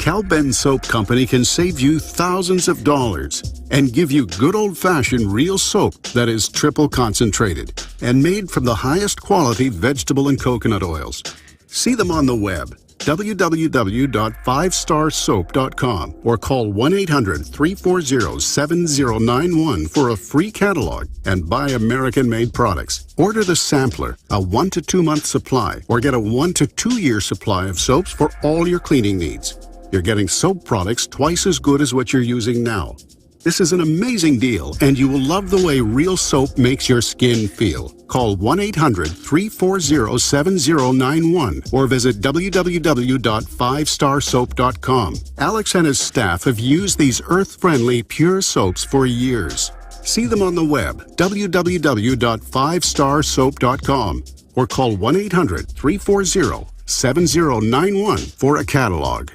Cal-Ben Soap Company can save you thousands of dollars and give you good old-fashioned real soap that is triple concentrated and made from the highest quality vegetable and coconut oils. See them on the web, www.5starsoap.com, or call 1-800-340-7091 for a free catalog and buy American-made products. Order the sampler, a 1 to 2 month supply, or get a 1 to 2 year supply of soaps for all your cleaning needs. You're getting soap products twice as good as what you're using now. This is an amazing deal, and you will love the way real soap makes your skin feel. Call 1-800-340-7091 or visit www.5starsoap.com. Alex and his staff have used these earth-friendly, pure soaps for years. See them on the web, www.5starsoap.com, or call 1-800-340-7091 for a catalog.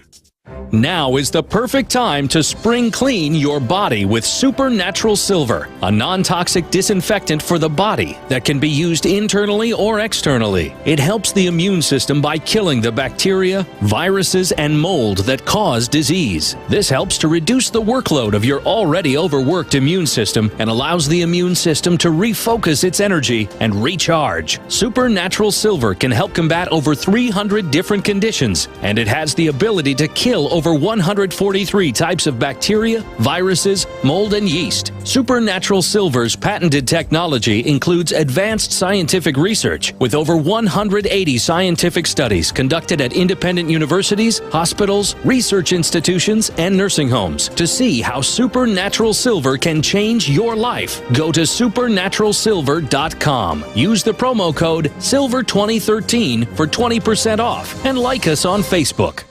Now is the perfect time to spring clean your body with Supernatural Silver, a non-toxic disinfectant for the body that can be used internally or externally. It helps the immune system by killing the bacteria, viruses, and mold that cause disease. This helps to reduce the workload of your already overworked immune system and allows the immune system to refocus its energy and recharge. Supernatural Silver can help combat over 300 different conditions, and it has the ability to kill over 143 types of bacteria, viruses, mold, and yeast. Supernatural Silver's patented technology includes advanced scientific research with over 180 scientific studies conducted at independent universities, hospitals, research institutions, and nursing homes to see how Supernatural Silver can change your life. Go to supernaturalsilver.com. Use the promo code SILVER2013 for 20% off and like us on Facebook.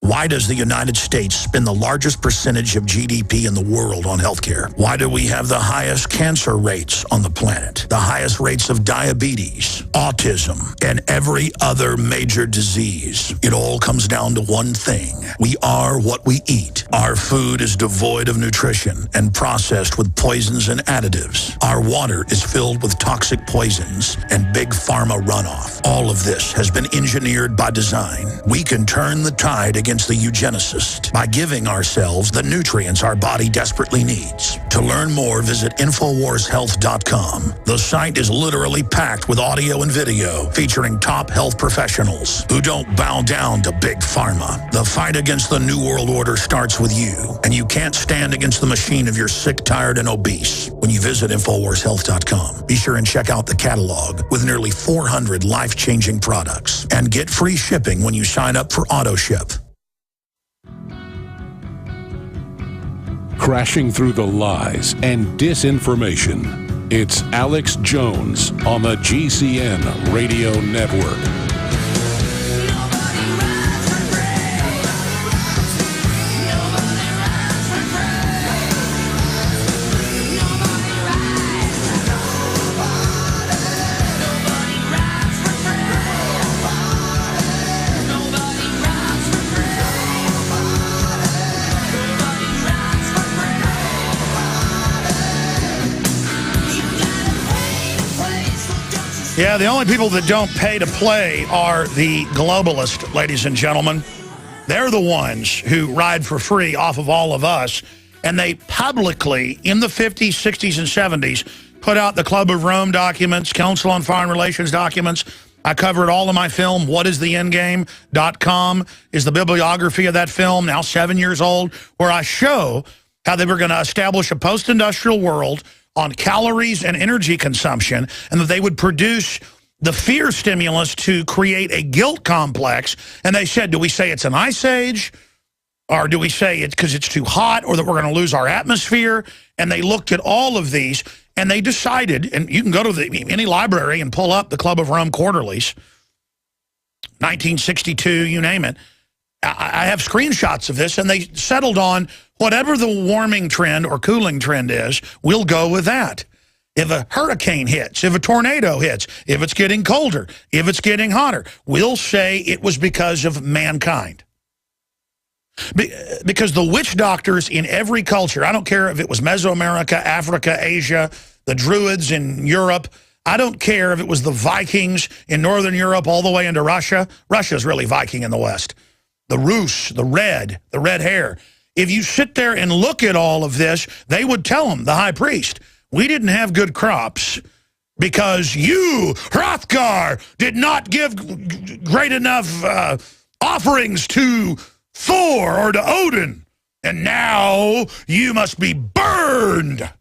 Why does the United States spend the largest percentage of GDP in the world on healthcare? Why do we have the highest cancer rates on the planet, the highest rates of diabetes, autism, and every other major disease? It all comes down to one thing. We are what we eat. Our food is devoid of nutrition and processed with poisons and additives. Our water is filled with toxic poisons and big pharma runoff. All of this has been engineered by design. We can turn the tide against the eugenicist by giving ourselves the nutrients our body desperately needs. To learn more, visit InfoWarsHealth.com. The site is literally packed with audio and video featuring top health professionals who don't bow down to big pharma. The fight against the New World Order starts with you, and you can't stand against the machine if you're sick, tired, and obese. When you visit InfoWarsHealth.com, be sure and check out the catalog with nearly 400 life-changing products and get free shipping when you sign up for AutoShip. Crashing through the lies and disinformation. It's Alex Jones on the GCN Radio Network. Yeah, the only people that don't pay to play are the globalists, ladies and gentlemen. They're the ones who ride for free off of all of us. And they publicly, in the 50s, 60s, and 70s, put out the Club of Rome documents, Council on Foreign Relations documents. I cover it all in my film, whatistheendgame.com is the bibliography of that film, now 7 years old, where I show how they were going to establish a post-industrial world on calories and energy consumption, and that they would produce the fear stimulus to create a guilt complex. And they said, do we say it's an ice age? Or do we say it's because it's too hot, or that we're going to lose our atmosphere? And they looked at all of these, and they decided, and you can go to any library and pull up the Club of Rome quarterlies, 1962, you name it. I have screenshots of this, and they settled on whatever the warming trend or cooling trend is, we'll go with that. If a hurricane hits, if a tornado hits, if it's getting colder, if it's getting hotter, we'll say it was because of mankind. Because the witch doctors in every culture, I don't care if it was Mesoamerica, Africa, Asia, the Druids in Europe, I don't care if it was the Vikings in Northern Europe all the way into Russia. Russia's really Viking in the West. the Rus, the red hair. If you sit there and look at all of this, they would tell him, the high priest, we didn't have good crops because you, Hrothgar, did not give great enough offerings to Thor or to Odin, and now you must be burned. And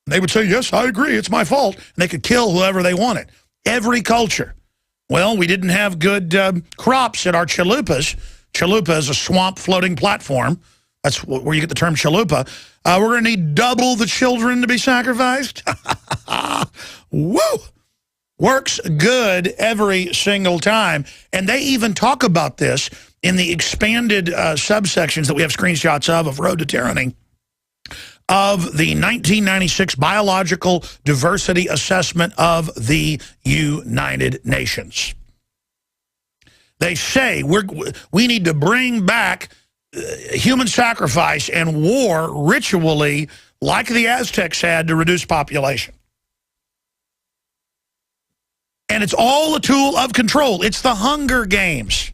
they would say, yes, I agree, it's my fault. And they could kill whoever they wanted. Every culture. Well, we didn't have good crops at our chalupas. Chalupa is a swamp floating platform. That's where you get the term chalupa. We're going to need double the children to be sacrificed. Woo! Works good every single time. And they even talk about this in the expanded subsections that we have screenshots of Road to Tyranny, of the 1996 Biological Diversity Assessment of the United Nations. They say we need to bring back human sacrifice and war ritually like the Aztecs had to reduce population. And it's all a tool of control. It's the Hunger Games.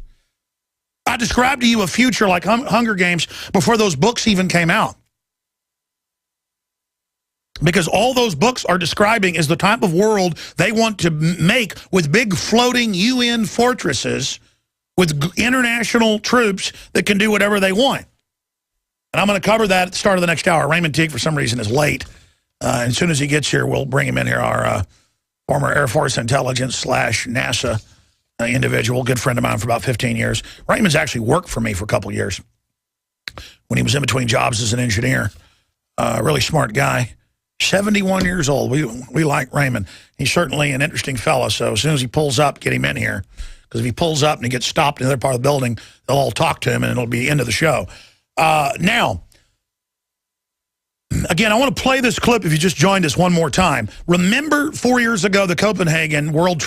I described to you a future like Hunger Games before those books even came out. Because all those books are describing is the type of world they want to make with big floating UN fortresses with international troops that can do whatever they want. And I'm going to cover that at the start of the next hour. Raymond Teague, for some reason, is late. As soon as he gets here, we'll bring him in here, our former Air Force intelligence / NASA individual, good friend of mine for about 15 years. Raymond's actually worked for me for a couple years when he was in between jobs as an engineer. Really smart guy. 71 years old. We like Raymond. He's certainly an interesting fellow, so as soon as he pulls up, get him in here. Because if he pulls up and he gets stopped in the other part of the building, they'll all talk to him and it'll be the end of the show. Now, again, I want to play this clip if you just joined us one more time. Remember 4 years ago, the Copenhagen World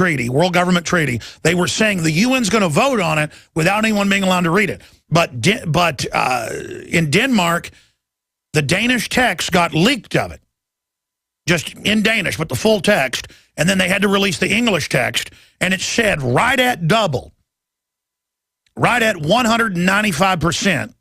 Government Treaty, they were saying the UN's going to vote on it without anyone being allowed to read it. But in Denmark, the Danish text got leaked of it. Just in Danish, but the full text. And then they had to release the English text. And it said right at double, right at 195%,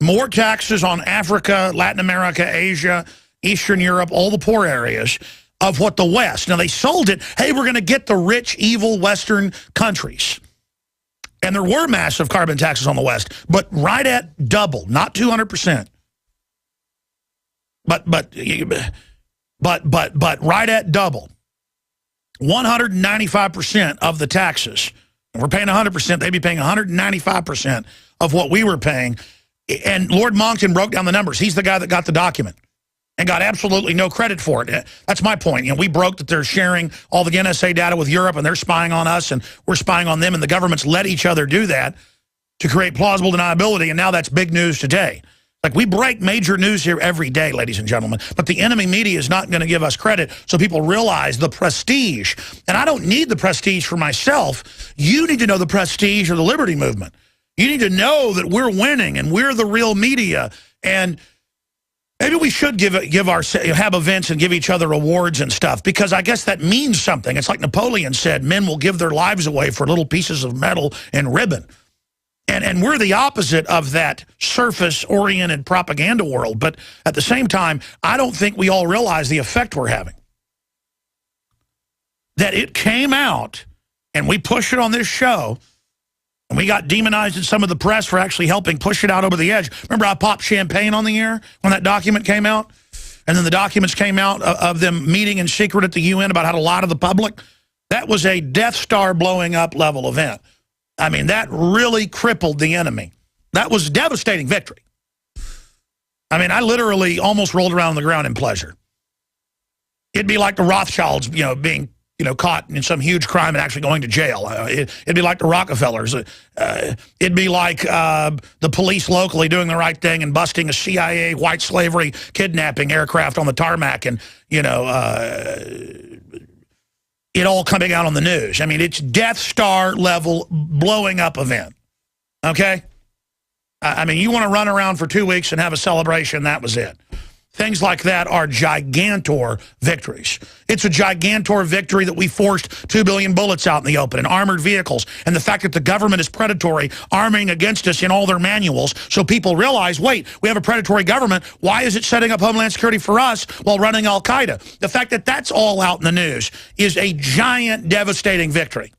more taxes on Africa, Latin America, Asia, Eastern Europe, all the poor areas of what the West. Now, they sold it, hey, we're going to get the rich, evil Western countries. And there were massive carbon taxes on the West, but right at double, not 200%. But right at double. 195% of the taxes. If we're paying 100%, they'd be paying 195% of what we were paying. And Lord Monckton broke down the numbers. He's the guy that got the document and got absolutely no credit for it. That's my point. You know, we broke that they're sharing all the NSA data with Europe and they're spying on us and we're spying on them, and the governments let each other do that to create plausible deniability, and now that's big news today. Like, we break major news here every day, ladies and gentlemen, but the enemy media is not going to give us credit so people realize the prestige. And I don't need the prestige for myself. You need to know the prestige of the liberty movement. You need to know that we're winning and we're the real media. And maybe we should have events and give each other awards and stuff, because I guess that means something. It's like Napoleon said, men will give their lives away for little pieces of metal and ribbon. And we're the opposite of that surface-oriented propaganda world. But at the same time, I don't think we all realize the effect we're having. That it came out, and we pushed it on this show, and we got demonized in some of the press for actually helping push it out over the edge. Remember, I popped champagne on the air when that document came out? And then the documents came out of them meeting in secret at the UN about how to lie to the public? That was a Death Star blowing up level event. I mean, that really crippled the enemy. That was a devastating victory. I mean, I literally almost rolled around on the ground in pleasure. It'd be like the Rothschilds, being, caught in some huge crime and actually going to jail. It'd be like the Rockefellers. It'd be like the police locally doing the right thing and busting a CIA white slavery kidnapping aircraft on the tarmac and, it all coming out on the news. I mean, it's Death Star level blowing up event. Okay? I mean, you want to run around for 2 weeks and have a celebration, that was it. Things like that are gigantor victories. It's a gigantor victory that we forced 2 billion bullets out in the open and armored vehicles. And the fact that the government is predatory, arming against us in all their manuals, so people realize, wait, we have a predatory government. Why is it setting up Homeland Security for us while running Al-Qaeda? The fact that that's all out in the news is a giant, devastating victory.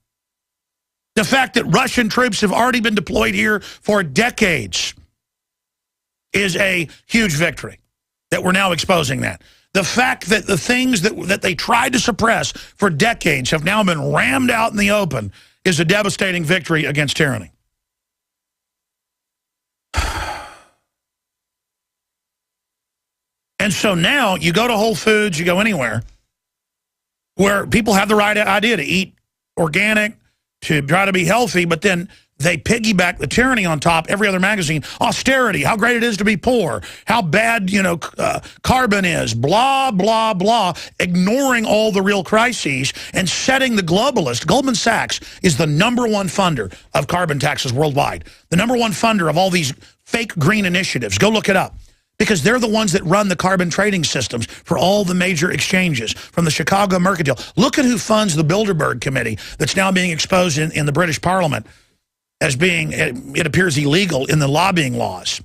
The fact that Russian troops have already been deployed here for decades is a huge victory. That we're now exposing that. The fact that the things that they tried to suppress for decades have now been rammed out in the open is a devastating victory against tyranny. And so now you go to Whole Foods, you go anywhere where people have the right idea to eat organic, to try to be healthy, but then they piggyback the tyranny on top. Every other magazine, austerity, how great it is to be poor, how bad, carbon is, blah, blah, blah, ignoring all the real crises and setting the globalist. Goldman Sachs is the #1 funder of carbon taxes worldwide, the #1 funder of all these fake green initiatives. Go look it up. Because they're the ones that run the carbon trading systems for all the major exchanges, from the Chicago Mercantile. Look at who funds the Bilderberg Committee that's now being exposed in the British Parliament as being, it appears, illegal in the lobbying laws.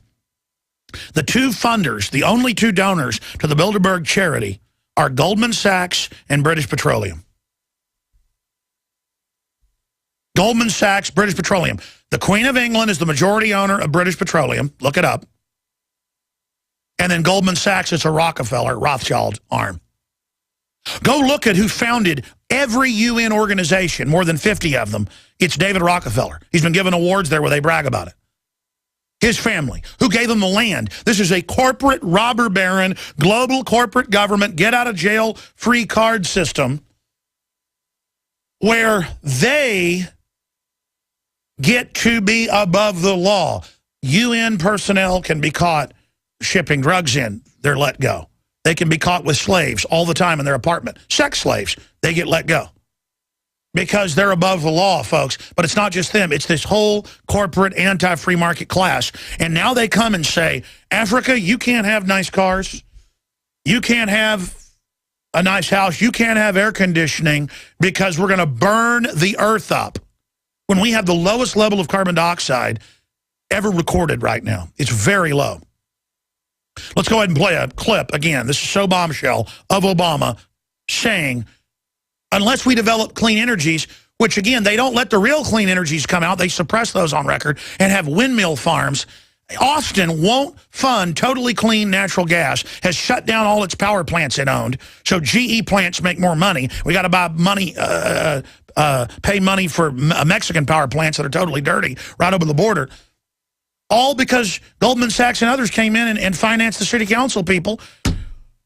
The two funders, the only two donors to the Bilderberg charity, are Goldman Sachs and British Petroleum. Goldman Sachs, British Petroleum. The Queen of England is the majority owner of British Petroleum. Look it up. And then Goldman Sachs is a Rockefeller, Rothschild arm. Go look at who founded every UN organization, more than 50 of them. It's David Rockefeller. He's been given awards there where they brag about it. His family, who gave them the land. This is a corporate robber baron, global corporate government, get-out-of-jail-free card system where they get to be above the law. UN personnel can be caught shipping drugs in. They're let go. They can be caught with slaves all the time in their apartment. Sex slaves, they get let go. Because they're above the law, folks. But it's not just them. It's this whole corporate anti-free market class. And now they come and say, Africa, you can't have nice cars. You can't have a nice house. You can't have air conditioning because we're going to burn the earth up. When we have the lowest level of carbon dioxide ever recorded right now. It's very low. Let's go ahead and play a clip. Again, this is so bombshell of Obama saying, unless we develop clean energies, which, again, they don't let the real clean energies come out. They suppress those on record and have windmill farms. Austin won't fund totally clean natural gas, has shut down all its power plants it owned, so GE plants make more money. We got to buy money, pay money for Mexican power plants that are totally dirty right over the border. All because Goldman Sachs and others came in and financed the city council people.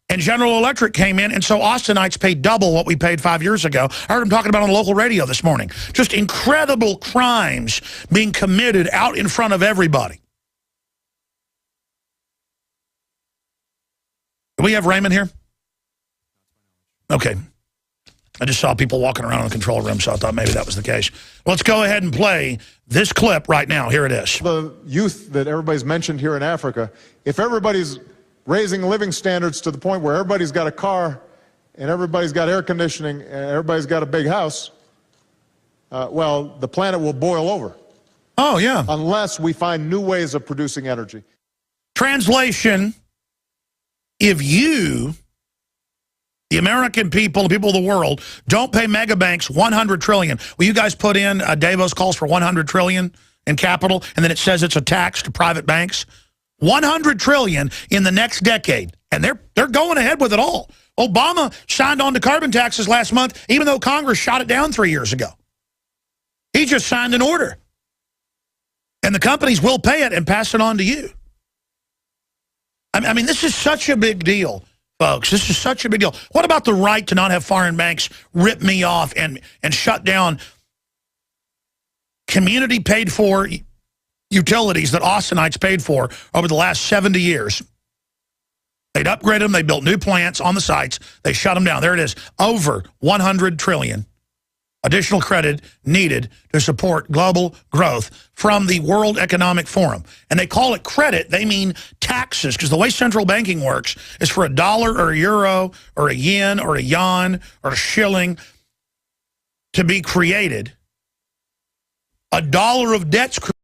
And General Electric came in, and so Austinites paid double what we paid 5 years ago. I heard them talking about on the local radio this morning. Just incredible crimes being committed out in front of everybody. Do we have Raymond here? Okay. I just saw people walking around in the control room, so I thought maybe that was the case. Let's go ahead and play this clip right now. Here it is. The youth that everybody's mentioned here in Africa, if everybody's raising living standards to the point where everybody's got a car and everybody's got air conditioning and everybody's got a big house, well, the planet will boil over. Oh, yeah. Unless we find new ways of producing energy. Translation, if you, the American people, the people of the world, don't pay mega banks $100 trillion. Will you guys put in Davos calls for $100 trillion in capital, and then it says it's a tax to private banks? $100 trillion in the next decade, and they're going ahead with it all. Obama signed on to carbon taxes last month, even though Congress shot it down 3 years ago. He just signed an order, and the companies will pay it and pass it on to you. I mean, this is such a big deal, folks. This is such a big deal. What about the right to not have foreign banks rip me off and shut down community paid for utilities that Austinites paid for over the last 70 years? They'd upgrade them. They built new plants on the sites. They shut them down. There it is. Over $100 trillion Additional credit needed to support global growth from the World Economic Forum. And they call it credit. They mean taxes, because the way central banking works is for $1 or a euro or a yen or a yuan or a shilling to be created. $1 of debt's